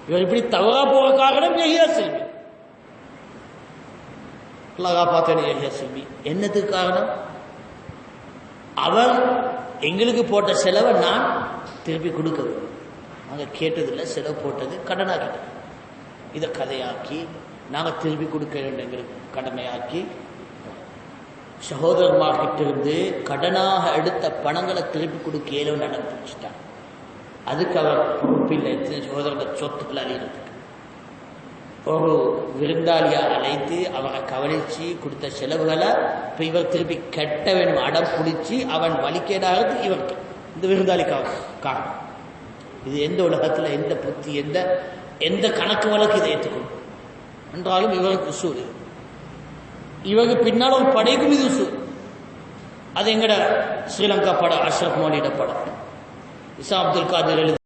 இவர் இப்படி தவறா போக காரணம் யஹ்யா செல்வி. யஹ்யா செல்வி என்னதுக்கு காரணம்? அவர் எங்களுக்கு போட்ட செலவை நான் திருப்பி கொடுக்கறது. நாங்கள் கேட்டதில்லை, செலவு போட்டது கடனாக்கிட்டோம். இதை கதையாக்கி நாங்கள் திருப்பி கொடுக்க வேண்டும் எங்களுக்கு கடமையாக்கி சகோதரர்மார்கிட்ட இருந்து கடனாக எடுத்த பணங்களை திருப்பி கொடுக்க ஏலவு நடப்பிச்சிட்டாங்க. அதுக்கு அவர் பொறுப்பில்லை. சகோதரர்கள் சொத்துக்கள் அழிகிறதுக்கு ஒரு விருந்தாளியா அழைத்து அவரை கவனிச்சு கொடுத்த செலவுகளை இப்போ இவர் திருப்பி கட்ட வேணும் அடம் பிடிச்சி அவன் வலிக்கேடாகிறது இவருக்கு இந்த விருந்தாளிக்காக காரணம். இது எந்த உலகத்தில் எந்த புத்தி எந்த கணக்கு வழக்கு இதை ஏற்றுக்கணும் என்றாலும் இவருக்கு உசூல். இவருக்கு பின்னால் ஒரு படைக்கும் இது உசூல். அது எங்கட ஸ்ரீலங்கா படம், அஷ்ரப் மோலியோட படம், இசா அப்துல் காதிர் எழுதி